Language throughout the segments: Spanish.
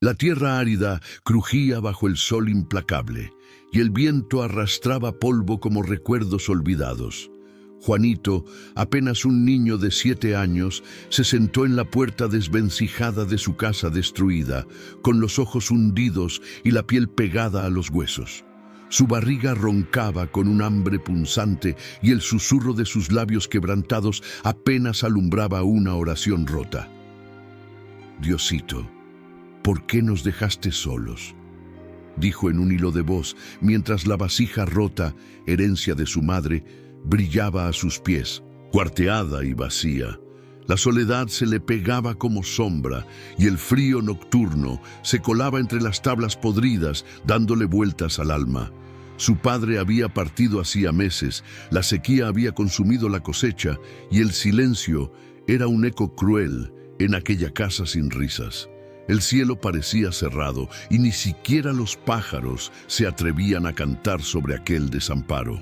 La tierra árida crujía bajo el sol implacable, y el viento arrastraba polvo como recuerdos olvidados. Juanito, apenas un niño de 7 años, se sentó en la puerta desvencijada de su casa destruida, con los ojos hundidos y la piel pegada a los huesos. Su barriga roncaba con un hambre punzante y el susurro de sus labios quebrantados apenas alumbraba una oración rota. «Diosito, ¿por qué nos dejaste solos?», dijo en un hilo de voz, mientras la vasija rota, herencia de su madre, brillaba a sus pies, cuarteada y vacía. La soledad se le pegaba como sombra y el frío nocturno se colaba entre las tablas podridas, dándole vueltas al alma. Su padre había partido hacía meses, la sequía había consumido la cosecha y el silencio era un eco cruel en aquella casa sin risas. El cielo parecía cerrado y ni siquiera los pájaros se atrevían a cantar sobre aquel desamparo.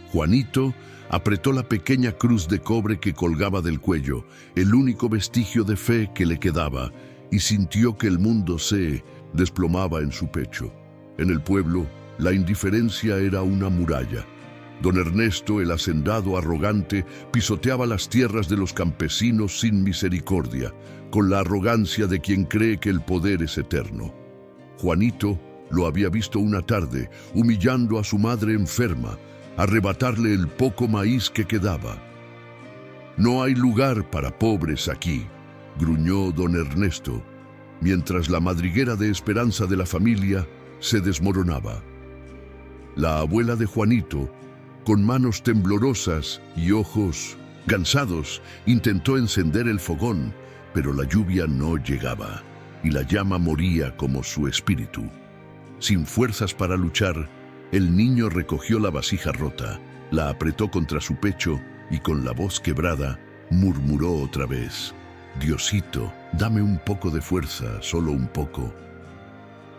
Juanito apretó la pequeña cruz de cobre que colgaba del cuello, el único vestigio de fe que le quedaba, y sintió que el mundo se desplomaba en su pecho. En el pueblo, la indiferencia era una muralla. Don Ernesto, el hacendado arrogante, pisoteaba las tierras de los campesinos sin misericordia, con la arrogancia de quien cree que el poder es eterno. Juanito lo había visto una tarde, humillando a su madre enferma, arrebatarle el poco maíz que quedaba. «No hay lugar para pobres aquí», gruñó don Ernesto, mientras la madriguera de esperanza de la familia se desmoronaba. La abuela de Juanito, con manos temblorosas y ojos cansados, intentó encender el fogón, pero la lluvia no llegaba, y la llama moría como su espíritu. Sin fuerzas para luchar, el niño recogió la vasija rota, la apretó contra su pecho y con la voz quebrada murmuró otra vez: «Diosito, dame un poco de fuerza, solo un poco».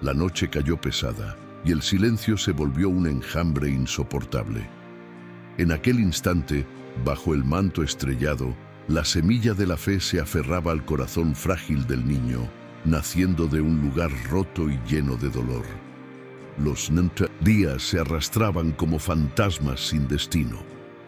La noche cayó pesada y el silencio se volvió un enjambre insoportable. En aquel instante, bajo el manto estrellado, la semilla de la fe se aferraba al corazón frágil del niño, naciendo de un lugar roto y lleno de dolor. Los días se arrastraban como fantasmas sin destino.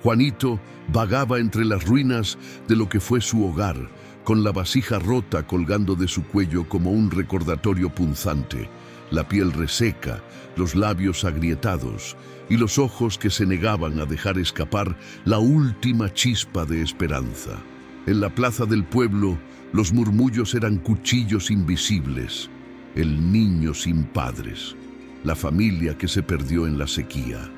Juanito vagaba entre las ruinas de lo que fue su hogar, con la vasija rota colgando de su cuello como un recordatorio punzante, la piel reseca, los labios agrietados y los ojos que se negaban a dejar escapar la última chispa de esperanza. En la plaza del pueblo, los murmullos eran cuchillos invisibles, el niño sin padres, la familia que se perdió en la sequía.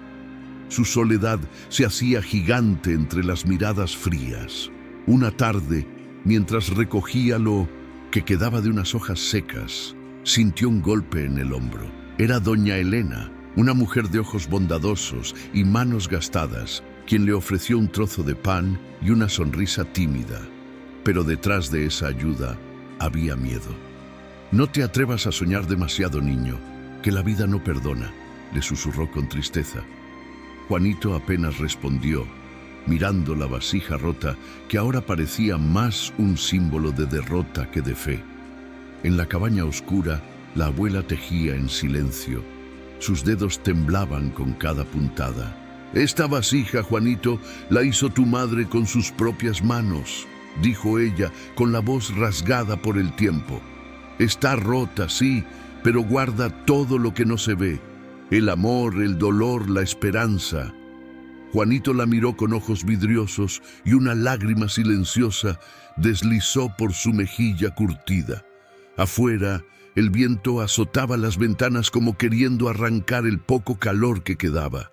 Su soledad se hacía gigante entre las miradas frías. Una tarde, mientras recogía lo que quedaba de unas hojas secas, sintió un golpe en el hombro. Era doña Elena, una mujer de ojos bondadosos y manos gastadas, quien le ofreció un trozo de pan y una sonrisa tímida. Pero detrás de esa ayuda había miedo. «No te atrevas a soñar demasiado, niño, que la vida no perdona», le susurró con tristeza. Juanito apenas respondió, mirando la vasija rota que ahora parecía más un símbolo de derrota que de fe. En la cabaña oscura, la abuela tejía en silencio. Sus dedos temblaban con cada puntada. «Esta vasija, Juanito, la hizo tu madre con sus propias manos», dijo ella con la voz rasgada por el tiempo. «Está rota, sí, pero guarda todo lo que no se ve: el amor, el dolor, la esperanza». Juanito la miró con ojos vidriosos y una lágrima silenciosa deslizó por su mejilla curtida. Afuera, el viento azotaba las ventanas como queriendo arrancar el poco calor que quedaba.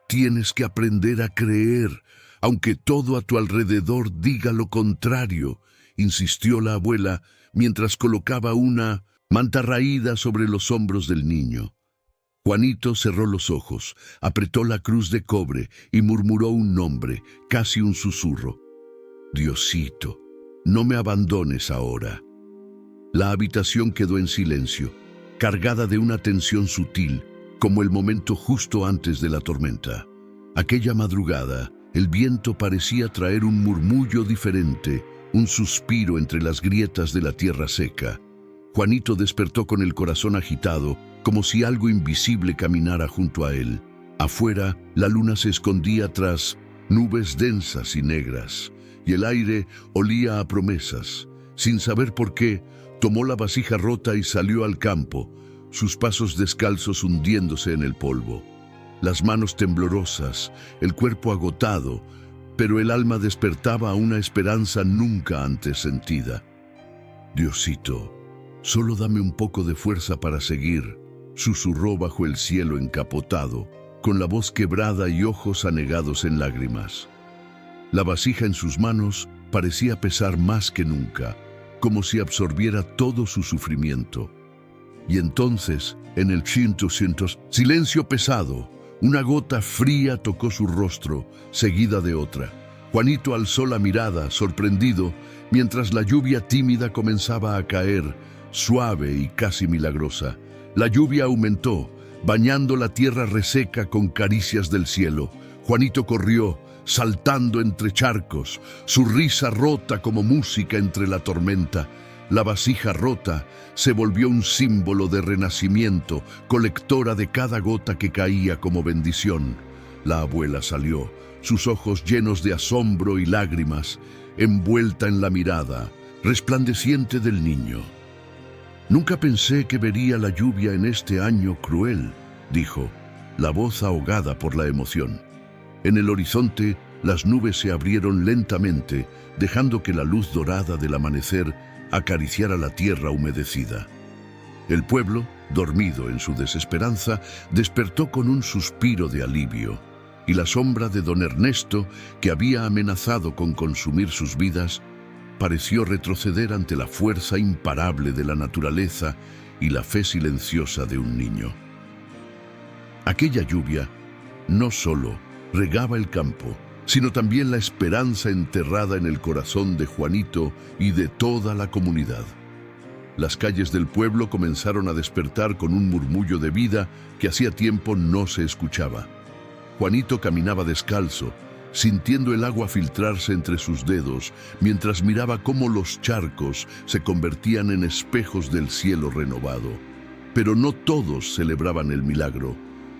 «Tienes que aprender a creer, aunque todo a tu alrededor diga lo contrario», insistió la abuela mientras colocaba una manta raída sobre los hombros del niño. Juanito cerró los ojos, apretó la cruz de cobre y murmuró un nombre, casi un susurro: «Diosito, no me abandones ahora». La habitación quedó en silencio, cargada de una tensión sutil, como el momento justo antes de la tormenta. Aquella madrugada, el viento parecía traer un murmullo diferente, un suspiro entre las grietas de la tierra seca. Juanito despertó con el corazón agitado, como si algo invisible caminara junto a él. Afuera, la luna se escondía tras nubes densas y negras, y el aire olía a promesas. Sin saber por qué, tomó la vasija rota y salió al campo, sus pasos descalzos hundiéndose en el polvo. Las manos temblorosas, el cuerpo agotado, pero el alma despertaba a una esperanza nunca antes sentida. «Diosito, solo dame un poco de fuerza para seguir», susurró bajo el cielo encapotado, con la voz quebrada y ojos anegados en lágrimas. La vasija en sus manos parecía pesar más que nunca, como si absorbiera todo su sufrimiento. Y entonces, en el silencio pesado, una gota fría tocó su rostro, seguida de otra. Juanito alzó la mirada, sorprendido, mientras la lluvia tímida comenzaba a caer, suave y casi milagrosa. La lluvia aumentó, bañando la tierra reseca con caricias del cielo. Juanito corrió, saltando entre charcos, su risa rota como música entre la tormenta. La vasija rota se volvió un símbolo de renacimiento, colectora de cada gota que caía como bendición. La abuela salió, sus ojos llenos de asombro y lágrimas, envuelta en la mirada resplandeciente del niño. «Nunca pensé que vería la lluvia en este año cruel», dijo, la voz ahogada por la emoción. En el horizonte, las nubes se abrieron lentamente, dejando que la luz dorada del amanecer acariciara la tierra humedecida. El pueblo, dormido en su desesperanza, despertó con un suspiro de alivio, y la sombra de don Ernesto, que había amenazado con consumir sus vidas, pareció retroceder ante la fuerza imparable de la naturaleza y la fe silenciosa de un niño. Aquella lluvia no solo regaba el campo, sino también la esperanza enterrada en el corazón de Juanito y de toda la comunidad. Las calles del pueblo comenzaron a despertar con un murmullo de vida que hacía tiempo no se escuchaba. Juanito caminaba descalzo, sintiendo el agua filtrarse entre sus dedos, mientras miraba cómo los charcos se convertían en espejos del cielo renovado. Pero no todos celebraban el milagro.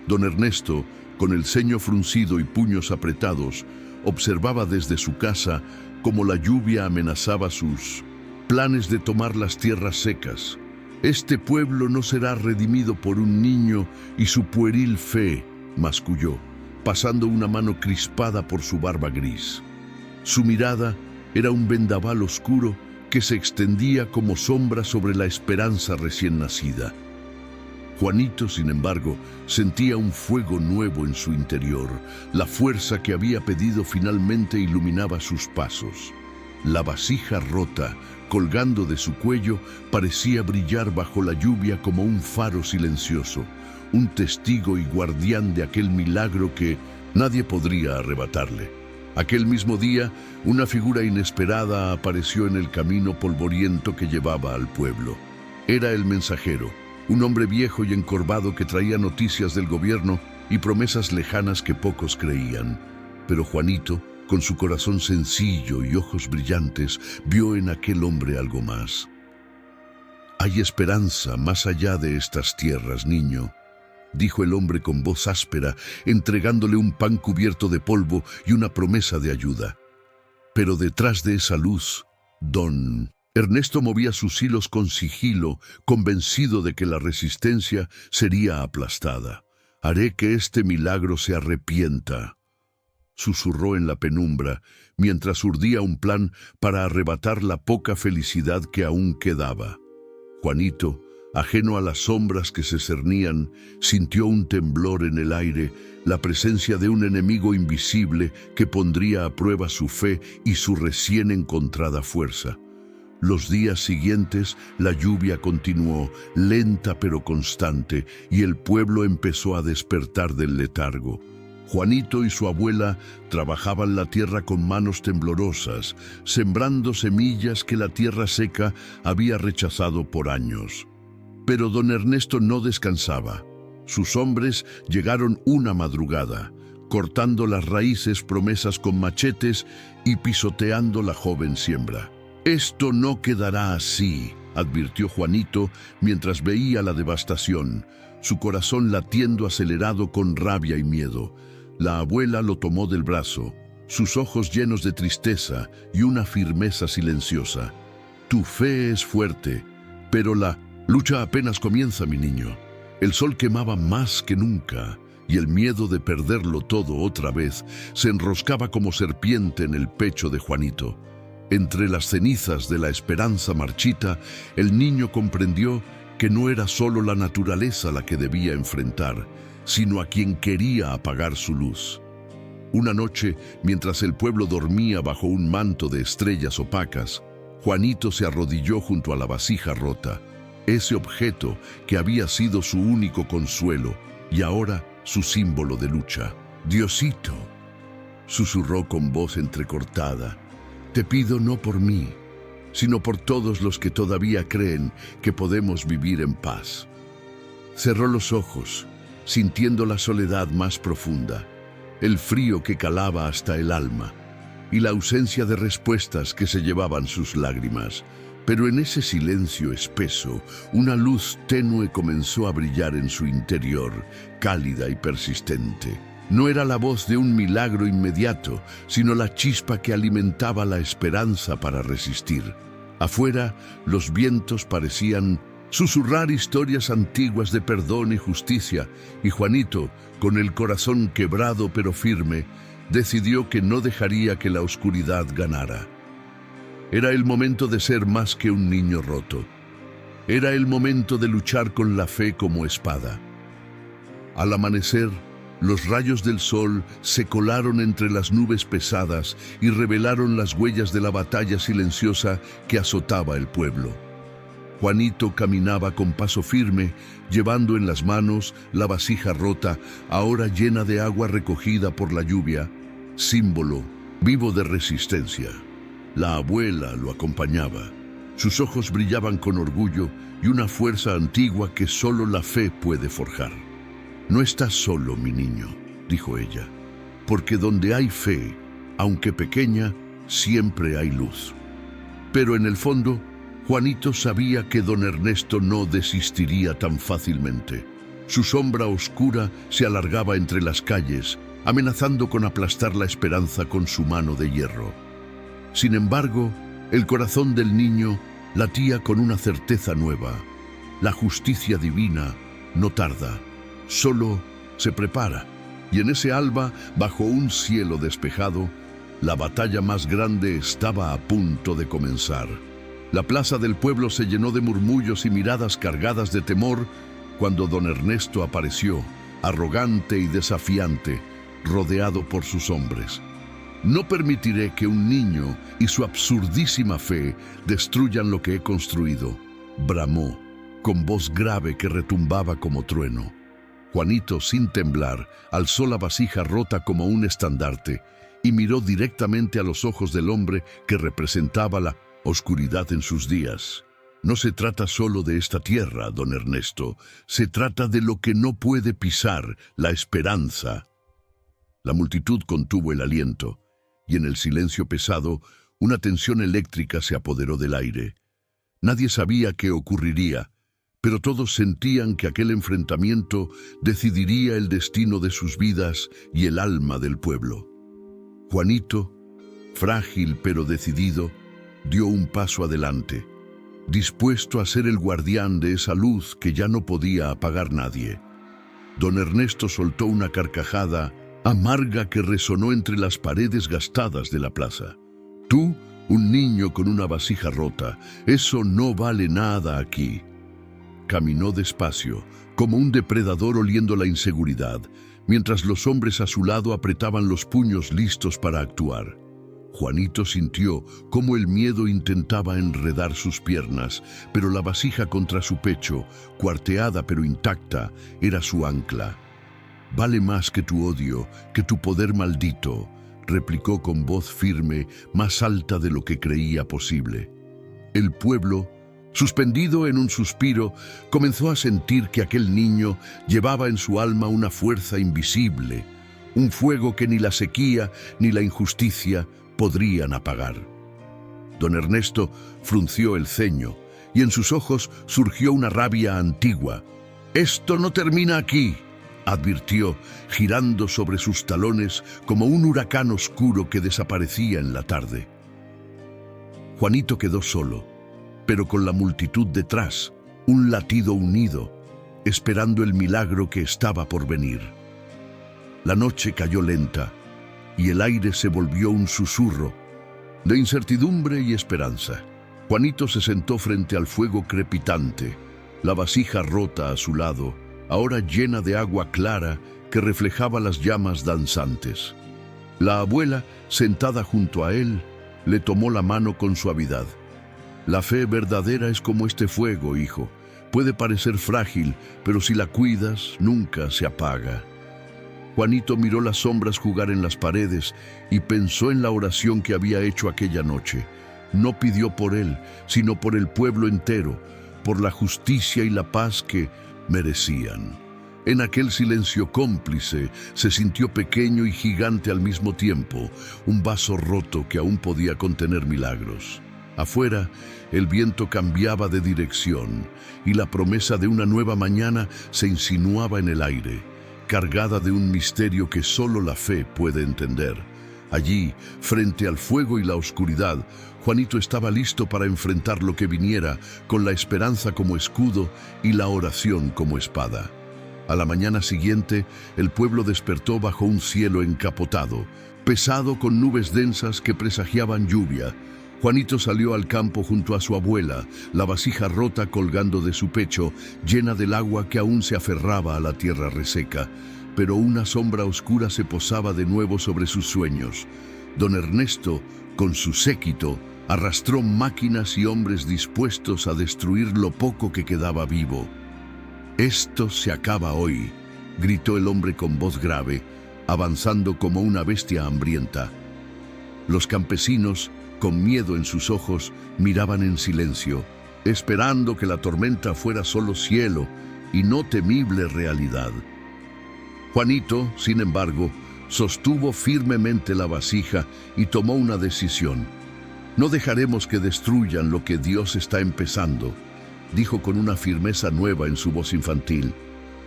Don Ernesto, con el ceño fruncido y puños apretados, observaba desde su casa cómo la lluvia amenazaba sus planes de tomar las tierras secas. «Este pueblo no será redimido por un niño y su pueril fe», masculló, pasando una mano crispada por su barba gris. Su mirada era un vendaval oscuro que se extendía como sombra sobre la esperanza recién nacida. Juanito, sin embargo, sentía un fuego nuevo en su interior. La fuerza que había pedido finalmente iluminaba sus pasos. La vasija rota, colgando de su cuello, parecía brillar bajo la lluvia como un faro silencioso, un testigo y guardián de aquel milagro que nadie podría arrebatarle. Aquel mismo día, una figura inesperada apareció en el camino polvoriento que llevaba al pueblo. Era el mensajero, un hombre viejo y encorvado que traía noticias del gobierno y promesas lejanas que pocos creían. Pero Juanito, con su corazón sencillo y ojos brillantes, vio en aquel hombre algo más. «Hay esperanza más allá de estas tierras, niño», dijo el hombre con voz áspera, entregándole un pan cubierto de polvo y una promesa de ayuda. Pero detrás de esa luz, don Ernesto movía sus hilos con sigilo, convencido de que la resistencia sería aplastada. «Haré que este milagro se arrepienta», susurró en la penumbra, mientras urdía un plan para arrebatar la poca felicidad que aún quedaba. Juanito, ajeno a las sombras que se cernían, sintió un temblor en el aire, la presencia de un enemigo invisible que pondría a prueba su fe y su recién encontrada fuerza. Los días siguientes, la lluvia continuó, lenta pero constante, y el pueblo empezó a despertar del letargo. Juanito y su abuela trabajaban la tierra con manos temblorosas, sembrando semillas que la tierra seca había rechazado por años. Pero don Ernesto no descansaba. Sus hombres llegaron una madrugada, cortando las raíces promesas con machetes y pisoteando la joven siembra. «Esto no quedará así», advirtió Juanito mientras veía la devastación, su corazón latiendo acelerado con rabia y miedo. La abuela lo tomó del brazo, sus ojos llenos de tristeza y una firmeza silenciosa. Tu fe es fuerte, pero la lucha apenas comienza, mi niño. El sol quemaba más que nunca, y el miedo de perderlo todo otra vez se enroscaba como serpiente en el pecho de Juanito. Entre las cenizas de la esperanza marchita, el niño comprendió que no era solo la naturaleza la que debía enfrentar, sino a quien quería apagar su luz. Una noche, mientras el pueblo dormía bajo un manto de estrellas opacas, Juanito se arrodilló junto a la vasija rota, ese objeto que había sido su único consuelo y ahora su símbolo de lucha. Diosito, susurró con voz entrecortada, te pido no por mí, sino por todos los que todavía creen que podemos vivir en paz. Cerró los ojos, sintiendo la soledad más profunda, el frío que calaba hasta el alma y la ausencia de respuestas que se llevaban sus lágrimas. Pero en ese silencio espeso, una luz tenue comenzó a brillar en su interior, cálida y persistente. No era la voz de un milagro inmediato, sino la chispa que alimentaba la esperanza para resistir. Afuera, los vientos parecían susurrar historias antiguas de perdón y justicia, y Juanito, con el corazón quebrado pero firme, decidió que no dejaría que la oscuridad ganara. Era el momento de ser más que un niño roto. Era el momento de luchar con la fe como espada. Al amanecer, los rayos del sol se colaron entre las nubes pesadas y revelaron las huellas de la batalla silenciosa que azotaba el pueblo. Juanito caminaba con paso firme, llevando en las manos la vasija rota, ahora llena de agua recogida por la lluvia, símbolo vivo de resistencia. La abuela lo acompañaba. Sus ojos brillaban con orgullo y una fuerza antigua que solo la fe puede forjar. No estás solo, mi niño, dijo ella, porque donde hay fe, aunque pequeña, siempre hay luz. Pero en el fondo, Juanito sabía que don Ernesto no desistiría tan fácilmente. Su sombra oscura se alargaba entre las calles, amenazando con aplastar la esperanza con su mano de hierro. Sin embargo, el corazón del niño latía con una certeza nueva. La justicia divina no tarda, solo se prepara. Y en ese alba, bajo un cielo despejado, la batalla más grande estaba a punto de comenzar. La plaza del pueblo se llenó de murmullos y miradas cargadas de temor cuando don Ernesto apareció, arrogante y desafiante, rodeado por sus hombres. No permitiré que un niño y su absurdísima fe destruyan lo que he construido, bramó, con voz grave que retumbaba como trueno. Juanito, sin temblar, alzó la vasija rota como un estandarte y miró directamente a los ojos del hombre que representaba la oscuridad en sus días. No se trata solo de esta tierra, don Ernesto, se trata de lo que no puede pisar, la esperanza. La multitud contuvo el aliento, y en el silencio pesado, una tensión eléctrica se apoderó del aire. Nadie sabía qué ocurriría, pero todos sentían que aquel enfrentamiento decidiría el destino de sus vidas y el alma del pueblo. Juanito, frágil pero decidido, dio un paso adelante, dispuesto a ser el guardián de esa luz que ya no podía apagar nadie. Don Ernesto soltó una carcajada amarga que resonó entre las paredes gastadas de la plaza. Tú, un niño con una vasija rota, eso no vale nada aquí. Caminó despacio, como un depredador oliendo la inseguridad, mientras los hombres a su lado apretaban los puños listos para actuar. Juanito sintió cómo el miedo intentaba enredar sus piernas, pero la vasija contra su pecho, cuarteada pero intacta, era su ancla. «Vale más que tu odio, que tu poder maldito», replicó con voz firme, más alta de lo que creía posible. El pueblo, suspendido en un suspiro, comenzó a sentir que aquel niño llevaba en su alma una fuerza invisible, un fuego que ni la sequía ni la injusticia podrían apagar. Don Ernesto frunció el ceño y en sus ojos surgió una rabia antigua. «Esto no termina aquí», advirtió, girando sobre sus talones como un huracán oscuro que desaparecía en la tarde. Juanito quedó solo, pero con la multitud detrás, un latido unido, esperando el milagro que estaba por venir. La noche cayó lenta y el aire se volvió un susurro de incertidumbre y esperanza. Juanito se sentó frente al fuego crepitante, la vasija rota a su lado, ahora llena de agua clara que reflejaba las llamas danzantes. La abuela, sentada junto a él, le tomó la mano con suavidad. «La fe verdadera es como este fuego, hijo. Puede parecer frágil, pero si la cuidas, nunca se apaga». Juanito miró las sombras jugar en las paredes y pensó en la oración que había hecho aquella noche. No pidió por él, sino por el pueblo entero, por la justicia y la paz que merecían. En aquel silencio cómplice se sintió pequeño y gigante al mismo tiempo, un vaso roto que aún podía contener milagros. Afuera, el viento cambiaba de dirección y la promesa de una nueva mañana se insinuaba en el aire, cargada de un misterio que solo la fe puede entender. Allí, frente al fuego y la oscuridad, Juanito estaba listo para enfrentar lo que viniera, con la esperanza como escudo y la oración como espada. A la mañana siguiente, el pueblo despertó bajo un cielo encapotado, pesado con nubes densas que presagiaban lluvia. Juanito salió al campo junto a su abuela, la vasija rota colgando de su pecho, llena del agua que aún se aferraba a la tierra reseca. Pero una sombra oscura se posaba de nuevo sobre sus sueños. Don Ernesto, con su séquito, arrastró máquinas y hombres dispuestos a destruir lo poco que quedaba vivo. «Esto se acaba hoy», gritó el hombre con voz grave, avanzando como una bestia hambrienta. Los campesinos, con miedo en sus ojos, miraban en silencio, esperando que la tormenta fuera solo cielo y no temible realidad. Juanito, sin embargo, sostuvo firmemente la vasija y tomó una decisión. «No dejaremos que destruyan lo que Dios está empezando», dijo con una firmeza nueva en su voz infantil.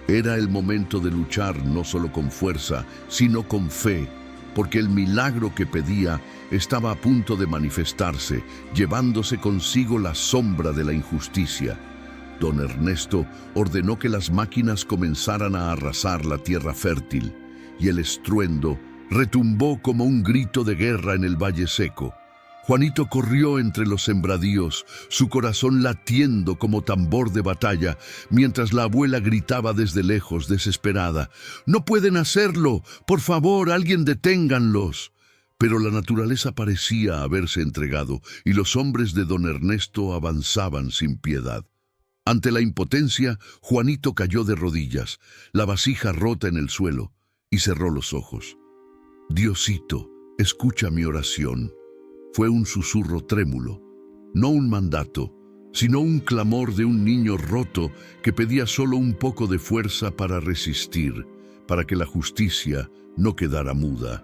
Era el momento de luchar no solo con fuerza, sino con fe, porque el milagro que pedía estaba a punto de manifestarse, llevándose consigo la sombra de la injusticia. Don Ernesto ordenó que las máquinas comenzaran a arrasar la tierra fértil, y el estruendo retumbó como un grito de guerra en el valle seco. Juanito corrió entre los sembradíos, su corazón latiendo como tambor de batalla, mientras la abuela gritaba desde lejos, desesperada: «¡No pueden hacerlo! ¡Por favor, alguien deténganlos!». Pero la naturaleza parecía haberse entregado, y los hombres de don Ernesto avanzaban sin piedad. Ante la impotencia, Juanito cayó de rodillas, la vasija rota en el suelo, y cerró los ojos. «Diosito, escucha mi oración». Fue un susurro trémulo, no un mandato, sino un clamor de un niño roto que pedía solo un poco de fuerza para resistir, para que la justicia no quedara muda.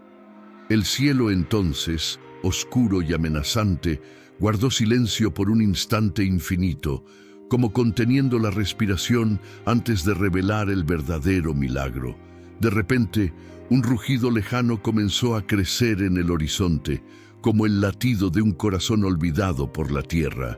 El cielo entonces, oscuro y amenazante, guardó silencio por un instante infinito, como conteniendo la respiración antes de revelar el verdadero milagro. De repente, un rugido lejano comenzó a crecer en el horizonte, como el latido de un corazón olvidado por la tierra.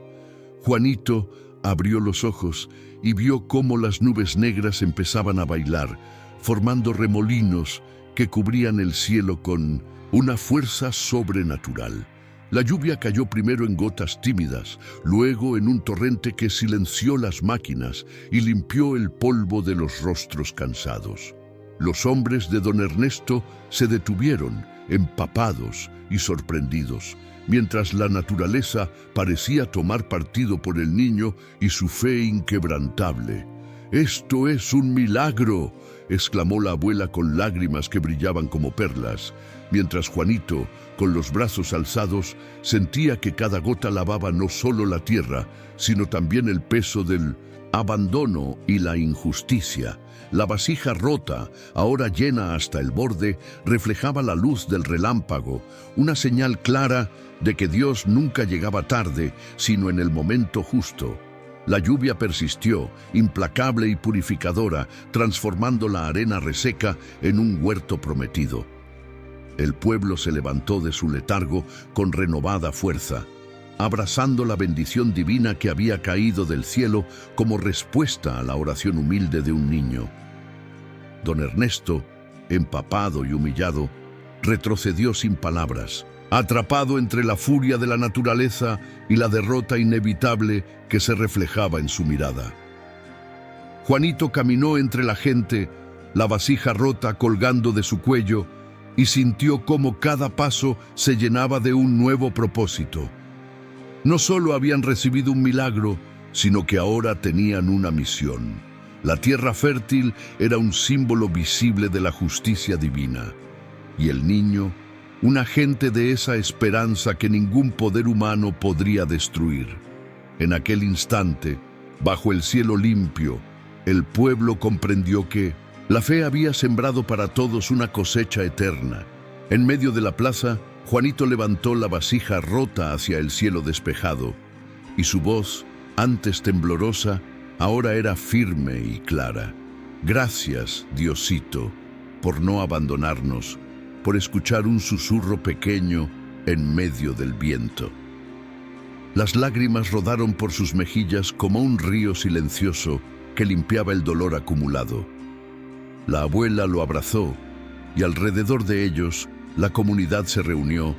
Juanito abrió los ojos y vio cómo las nubes negras empezaban a bailar, formando remolinos que cubrían el cielo con una fuerza sobrenatural. La lluvia cayó primero en gotas tímidas, luego en un torrente que silenció las máquinas y limpió el polvo de los rostros cansados. Los hombres de don Ernesto se detuvieron, empapados y sorprendidos, mientras la naturaleza parecía tomar partido por el niño y su fe inquebrantable. «¡Esto es un milagro!», exclamó la abuela con lágrimas que brillaban como perlas, mientras Juanito, con los brazos alzados, sentía que cada gota lavaba no solo la tierra, sino también el peso del abandono y la injusticia. La vasija rota, ahora llena hasta el borde, reflejaba la luz del relámpago, una señal clara de que Dios nunca llegaba tarde, sino en el momento justo. La lluvia persistió, implacable y purificadora, transformando la arena reseca en un huerto prometido. El pueblo se levantó de su letargo con renovada fuerza, abrazando la bendición divina que había caído del cielo como respuesta a la oración humilde de un niño. Don Ernesto, empapado y humillado, retrocedió sin palabras, atrapado entre la furia de la naturaleza y la derrota inevitable que se reflejaba en su mirada. Juanito caminó entre la gente, la vasija rota colgando de su cuello, y sintió cómo cada paso se llenaba de un nuevo propósito. No solo habían recibido un milagro, sino que ahora tenían una misión. La tierra fértil era un símbolo visible de la justicia divina, y el niño, un agente de esa esperanza que ningún poder humano podría destruir. En aquel instante, bajo el cielo limpio, el pueblo comprendió que la fe había sembrado para todos una cosecha eterna. En medio de la plaza, Juanito levantó la vasija rota hacia el cielo despejado, y su voz, antes temblorosa, ahora era firme y clara. Gracias, Diosito, por no abandonarnos, por escuchar un susurro pequeño en medio del viento. Las lágrimas rodaron por sus mejillas como un río silencioso que limpiaba el dolor acumulado. La abuela lo abrazó y alrededor de ellos la comunidad se reunió,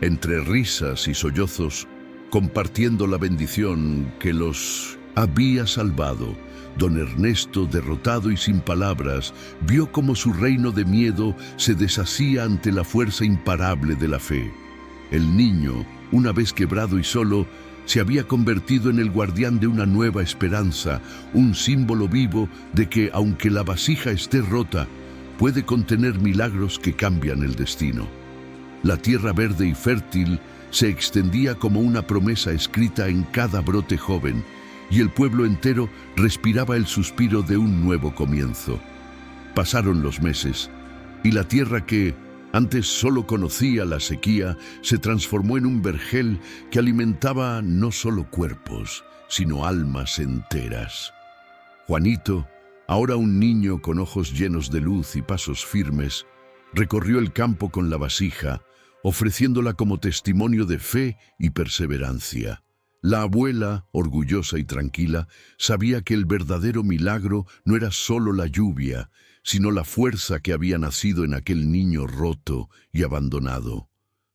entre risas y sollozos, compartiendo la bendición que los había salvado. Don Ernesto, derrotado y sin palabras, vio cómo su reino de miedo se deshacía ante la fuerza imparable de la fe. El niño, una vez quebrado y solo, se había convertido en el guardián de una nueva esperanza, un símbolo vivo de que, aunque la vasija esté rota, puede contener milagros que cambian el destino. La tierra verde y fértil se extendía como una promesa escrita en cada brote joven, y el pueblo entero respiraba el suspiro de un nuevo comienzo. Pasaron los meses, y la tierra que antes solo conocía la sequía se transformó en un vergel que alimentaba no solo cuerpos, sino almas enteras. Juanito, ahora un niño con ojos llenos de luz y pasos firmes, recorrió el campo con la vasija, ofreciéndola como testimonio de fe y perseverancia. La abuela, orgullosa y tranquila, sabía que el verdadero milagro no era solo la lluvia, sino la fuerza que había nacido en aquel niño roto y abandonado.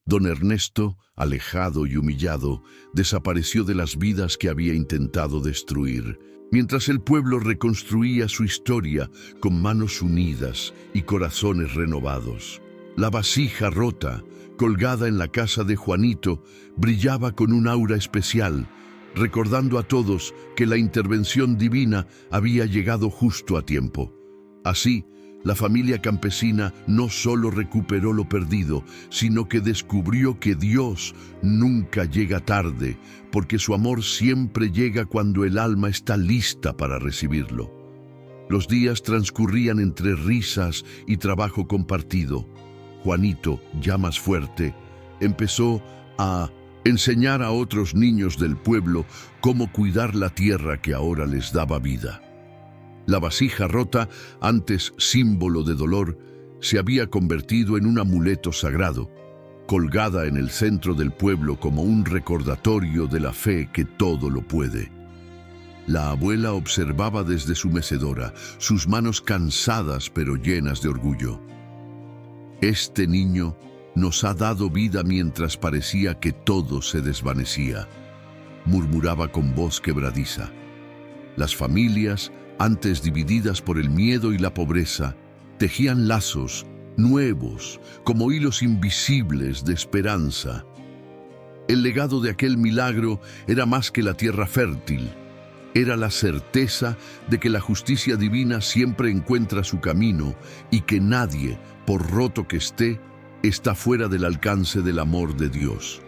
Don Ernesto, alejado y humillado, desapareció de las vidas que había intentado destruir, mientras el pueblo reconstruía su historia con manos unidas y corazones renovados. La vasija rota, colgada en la casa de Juanito, brillaba con un aura especial, recordando a todos que la intervención divina había llegado justo a tiempo. Así, la familia campesina no solo recuperó lo perdido, sino que descubrió que Dios nunca llega tarde, porque su amor siempre llega cuando el alma está lista para recibirlo. Los días transcurrían entre risas y trabajo compartido. Juanito, ya más fuerte, empezó a enseñar a otros niños del pueblo cómo cuidar la tierra que ahora les daba vida. La vasija rota, antes símbolo de dolor, se había convertido en un amuleto sagrado, colgada en el centro del pueblo como un recordatorio de la fe que todo lo puede. La abuela observaba desde su mecedora, sus manos cansadas pero llenas de orgullo. Este niño nos ha dado vida mientras parecía que todo se desvanecía, murmuraba con voz quebradiza. Las familias, antes divididas por el miedo y la pobreza, tejían lazos nuevos, como hilos invisibles de esperanza. El legado de aquel milagro era más que la tierra fértil. Era la certeza de que la justicia divina siempre encuentra su camino y que nadie, por roto que esté, está fuera del alcance del amor de Dios.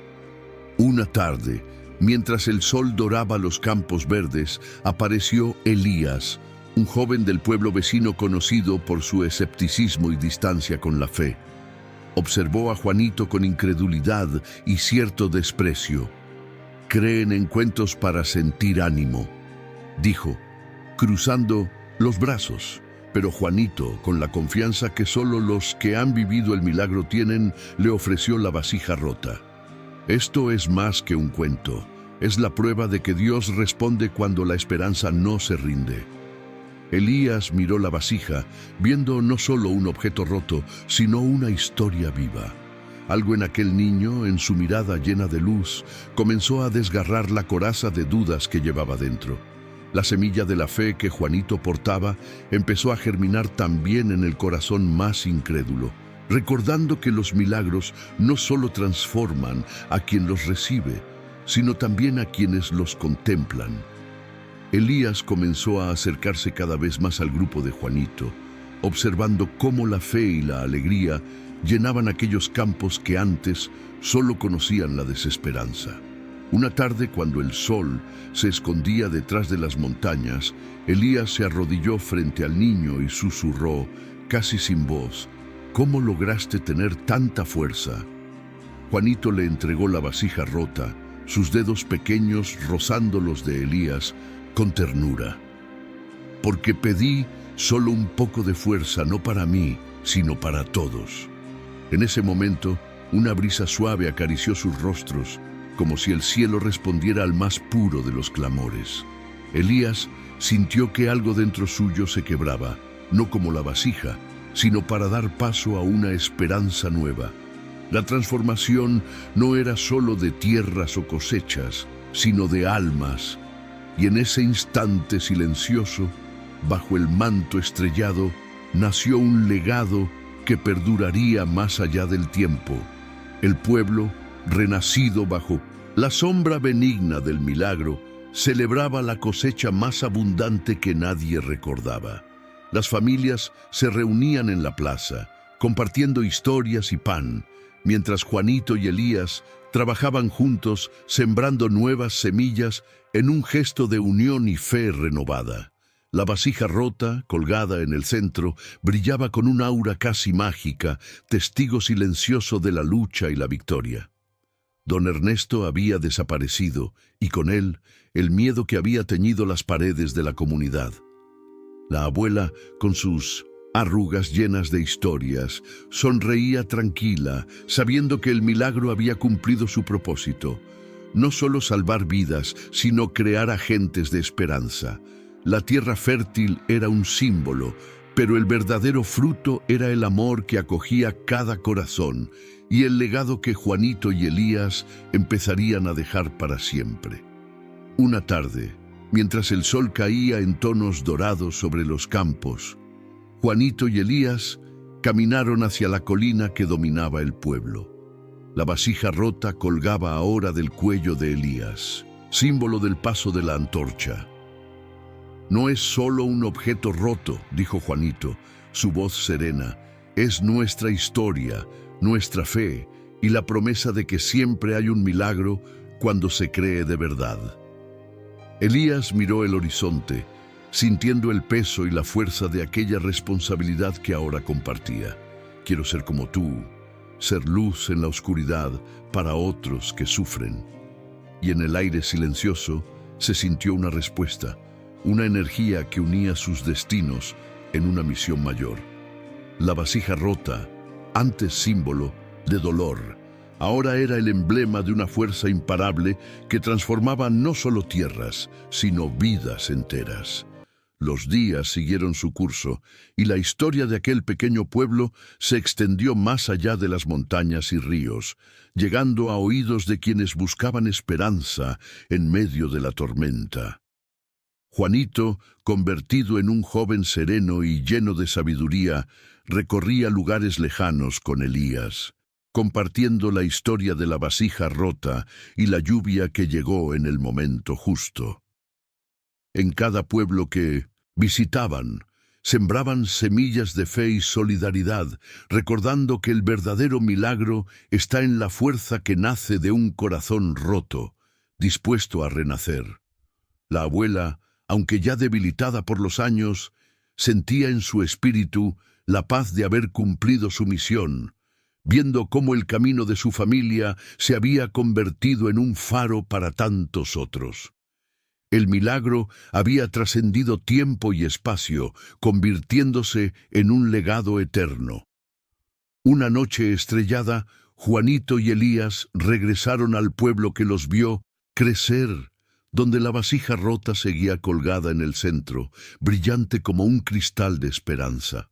Una tarde, mientras el sol doraba los campos verdes, apareció Elías, un joven del pueblo vecino conocido por su escepticismo y distancia con la fe. Observó a Juanito con incredulidad y cierto desprecio. Creen en cuentos para sentir ánimo, dijo, cruzando los brazos. Pero Juanito, con la confianza que solo los que han vivido el milagro tienen, le ofreció la vasija rota. Esto es más que un cuento. Es la prueba de que Dios responde cuando la esperanza no se rinde. Elías miró la vasija, viendo no solo un objeto roto, sino una historia viva. Algo en aquel niño, en su mirada llena de luz, comenzó a desgarrar la coraza de dudas que llevaba dentro. La semilla de la fe que Juanito portaba empezó a germinar también en el corazón más incrédulo, recordando que los milagros no solo transforman a quien los recibe, sino también a quienes los contemplan. Elías comenzó a acercarse cada vez más al grupo de Juanito, observando cómo la fe y la alegría llenaban aquellos campos que antes solo conocían la desesperanza. Una tarde, cuando el sol se escondía detrás de las montañas, Elías se arrodilló frente al niño y susurró, casi sin voz, ¿cómo lograste tener tanta fuerza? Juanito le entregó la vasija rota, sus dedos pequeños rozando los de Elías, con ternura. Porque pedí solo un poco de fuerza, no para mí, sino para todos. En ese momento, una brisa suave acarició sus rostros, como si el cielo respondiera al más puro de los clamores. Elías sintió que algo dentro suyo se quebraba, no como la vasija, sino para dar paso a una esperanza nueva. La transformación no era solo de tierras o cosechas, sino de almas. Y en ese instante silencioso, bajo el manto estrellado, nació un legado que perduraría más allá del tiempo. El pueblo, renacido bajo la sombra benigna del milagro, celebraba la cosecha más abundante que nadie recordaba. Las familias se reunían en la plaza, compartiendo historias y pan, mientras Juanito y Elías trabajaban juntos, sembrando nuevas semillas en un gesto de unión y fe renovada. La vasija rota, colgada en el centro, brillaba con un aura casi mágica, testigo silencioso de la lucha y la victoria. Don Ernesto había desaparecido, y con él, el miedo que había teñido las paredes de la comunidad. La abuela, con sus arrugas llenas de historias, sonreía tranquila, sabiendo que el milagro había cumplido su propósito. No solo salvar vidas, sino crear agentes de esperanza. La tierra fértil era un símbolo, pero el verdadero fruto era el amor que acogía cada corazón y el legado que Juanito y Elías empezarían a dejar para siempre. Una tarde, mientras el sol caía en tonos dorados sobre los campos, Juanito y Elías caminaron hacia la colina que dominaba el pueblo. La vasija rota colgaba ahora del cuello de Elías, símbolo del paso de la antorcha. No es solo un objeto roto, dijo Juanito, su voz serena. Es nuestra historia, nuestra fe y la promesa de que siempre hay un milagro cuando se cree de verdad. Elías miró el horizonte, sintiendo el peso y la fuerza de aquella responsabilidad que ahora compartía. Quiero ser como tú, ser luz en la oscuridad para otros que sufren. Y en el aire silencioso se sintió una respuesta, una energía que unía sus destinos en una misión mayor. La vasija rota, antes símbolo de dolor, ahora era el emblema de una fuerza imparable que transformaba no solo tierras, sino vidas enteras. Los días siguieron su curso y la historia de aquel pequeño pueblo se extendió más allá de las montañas y ríos, llegando a oídos de quienes buscaban esperanza en medio de la tormenta. Juanito, convertido en un joven sereno y lleno de sabiduría, recorría lugares lejanos con Elías, compartiendo la historia de la vasija rota y la lluvia que llegó en el momento justo. En cada pueblo que visitaban, sembraban semillas de fe y solidaridad, recordando que el verdadero milagro está en la fuerza que nace de un corazón roto, dispuesto a renacer. La abuela, aunque ya debilitada por los años, sentía en su espíritu la paz de haber cumplido su misión, viendo cómo el camino de su familia se había convertido en un faro para tantos otros. El milagro había trascendido tiempo y espacio, convirtiéndose en un legado eterno. Una noche estrellada, Juanito y Elías regresaron al pueblo que los vio crecer, donde la vasija rota seguía colgada en el centro, brillante como un cristal de esperanza.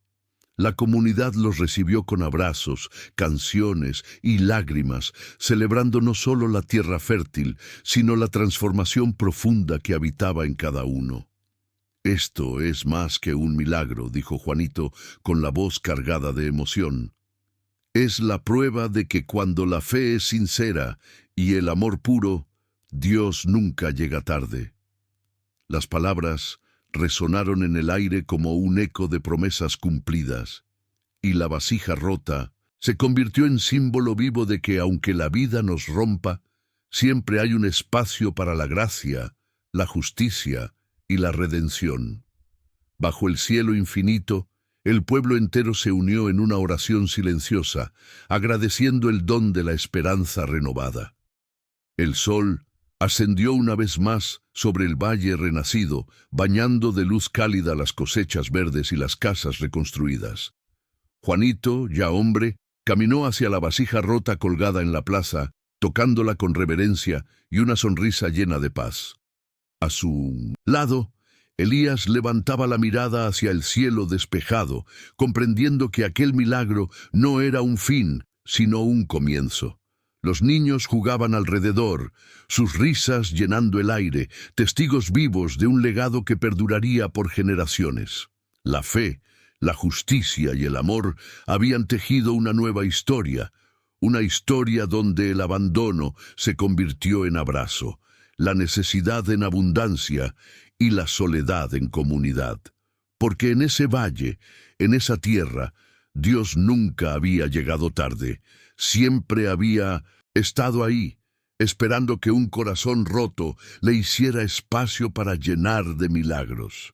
La comunidad los recibió con abrazos, canciones y lágrimas, celebrando no solo la tierra fértil, sino la transformación profunda que habitaba en cada uno. «Esto es más que un milagro», dijo Juanito con la voz cargada de emoción. «Es la prueba de que cuando la fe es sincera y el amor puro, Dios nunca llega tarde». Las palabras resonaron en el aire como un eco de promesas cumplidas, y la vasija rota se convirtió en símbolo vivo de que, aunque la vida nos rompa, siempre hay un espacio para la gracia, la justicia y la redención. Bajo el cielo infinito, el pueblo entero se unió en una oración silenciosa, agradeciendo el don de la esperanza renovada. El sol ascendió una vez más sobre el valle renacido, bañando de luz cálida las cosechas verdes y las casas reconstruidas. Juanito, ya hombre, caminó hacia la vasija rota colgada en la plaza, tocándola con reverencia y una sonrisa llena de paz. A su lado, Elías levantaba la mirada hacia el cielo despejado, comprendiendo que aquel milagro no era un fin, sino un comienzo. Los niños jugaban alrededor, sus risas llenando el aire, testigos vivos de un legado que perduraría por generaciones. La fe, la justicia y el amor habían tejido una nueva historia, una historia donde el abandono se convirtió en abrazo, la necesidad en abundancia y la soledad en comunidad. Porque en ese valle, en esa tierra, Dios nunca había llegado tarde, siempre había estado ahí, esperando que un corazón roto le hiciera espacio para llenar de milagros.